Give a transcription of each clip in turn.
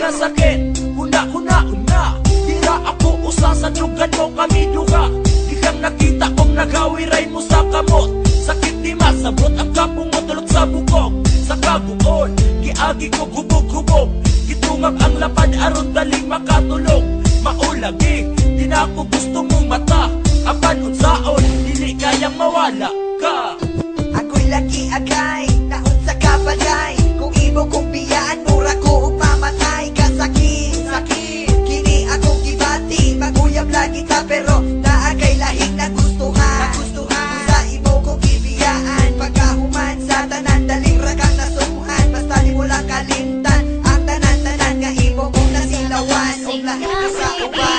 sakit, huna-una dira ako usa sa dugan mo kami duha. Di kang nakita kong nagawiray mo sa kamot. Sakit di masabot ang kapong mo tulog sa bukog. Sa kabuon, giagi ko gubog-gubog. Gitungag ang lapad aron daling makatulog. Maulagi, di na ako gusto mong mata. Apan unsaon, dili kayang mawala ka. Ako'y laki agay, naon sa kabagay. Kung imo kong biyaan, mura ko upamatay. Kasakit, sakit, kini akong gibati. Maguyab lagi ta pero naagay lahing nagustuhan. Sa imo kong gibiyaan, pagkahuman sa tanan, daling ragang nasumuhan. Basta di mo lang kalimtan, ang tanan-tanan nga imo kong nasilawan. Kung lahing sa uban.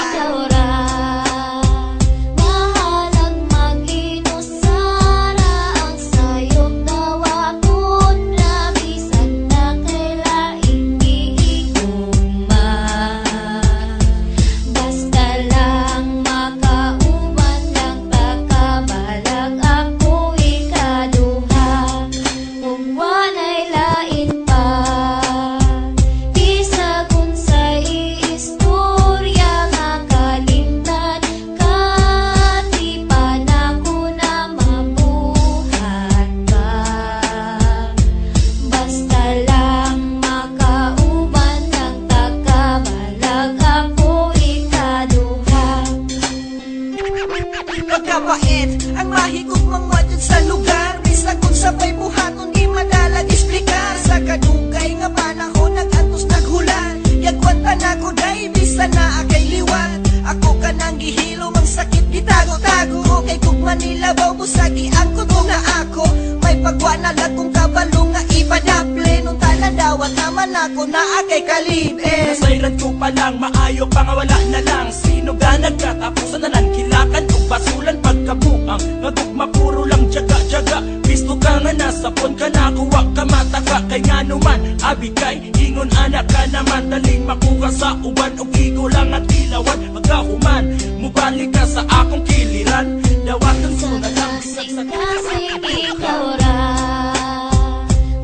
Pagkabait, ang mahigugmang wadyon sa lugar. Bisag kung sabay buhaton, di madalag explicar. Sa kadugay nga panahon, nag-antos naghulan. Yagwanta na ko day, bisa na akay liwat. Ako ka nang gihilo, mang sakit gitago-tago. Kay kung manilabaw mo sa giangkot ko nga ako. May pagwa na latong kabalo nga ipadaple. Nung taladawat naman ako na akay kalibe. Nasayran ko pa lang, maayo pa nga wala na lang. Sino ga nagkatapusan na lang, kilakan o basulan pagkabuang. Nagugma puro lang jaga-jaga. Bisto ka nga nasapon ka na, kuwa ka mataka. Kay nga naman, abigay, ingon anak ka naman. Daling makuha sa uban, o igo lang at ilawan. Pagkahuman, mubalik ka sa akong kiliran. Dawatan sunod ang bisag sa kasing ikaw ra.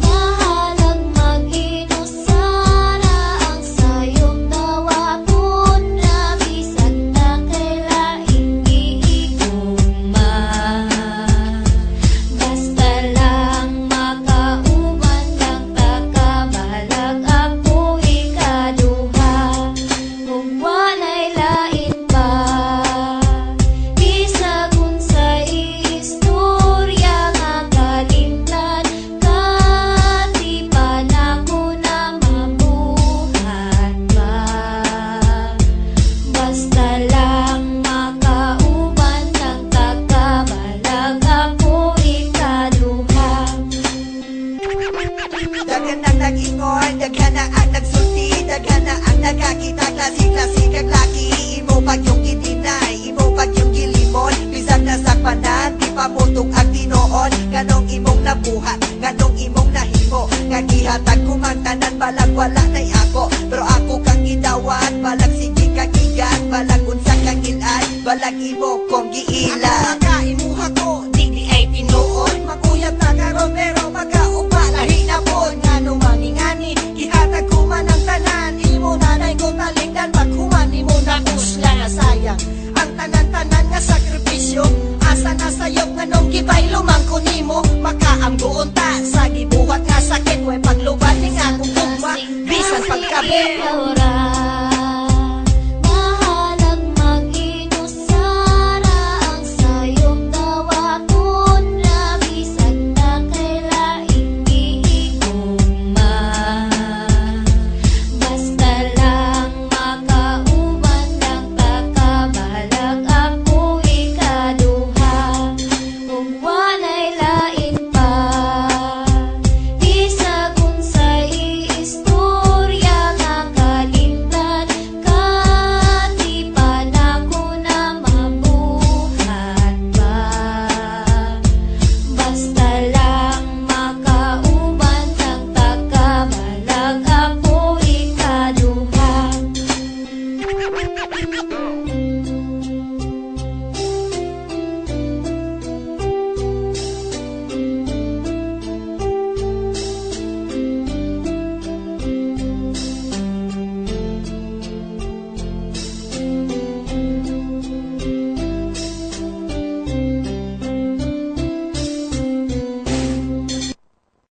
Mahalag mag-inusara ang sayong nawapon na bisag na kailaing giigugma. Basta lang makauban lang takabalag ako ikaduha. Kung walay lain pa, bisag unsay istorya nga kalimtan ka, di pa nako na mabuhat pa. Basta lang makauban lang takabalag ako ikaduha. Daghan ang nag-ingon, daghan na ang nagsulti, daghan na ang nakakita, klasik-klasik ang laki. Imo pagyong gitinay, imo pagyong gilimon. Bisag na sakpanan, di pa mutong ang tinoon. Ganong imong nabuhat, ganong imong nahimo. Nga gihatag kumantanan, balag wala na'y ako. Pero ako kang gidawat, balag sige kang igat. Balag unsa kang ilan, balag imo kong giilan. Ang mga imuha ko, di ay tinuon. Maguyab na karon pero magkaupa lahi na po. Nga nung mangingani, gihatag kuman ang tanan. Imo nanay ko taligdan, paghuman imo na pusla na sayang. Ang tanan-tanan nga sakripisyo, asa na sayop nga nung gibay lumangko nimo. Makaamgoon ta sa gibuhat nga sakit, way pagluban ni nga kung tugma, bisan pagkabuo.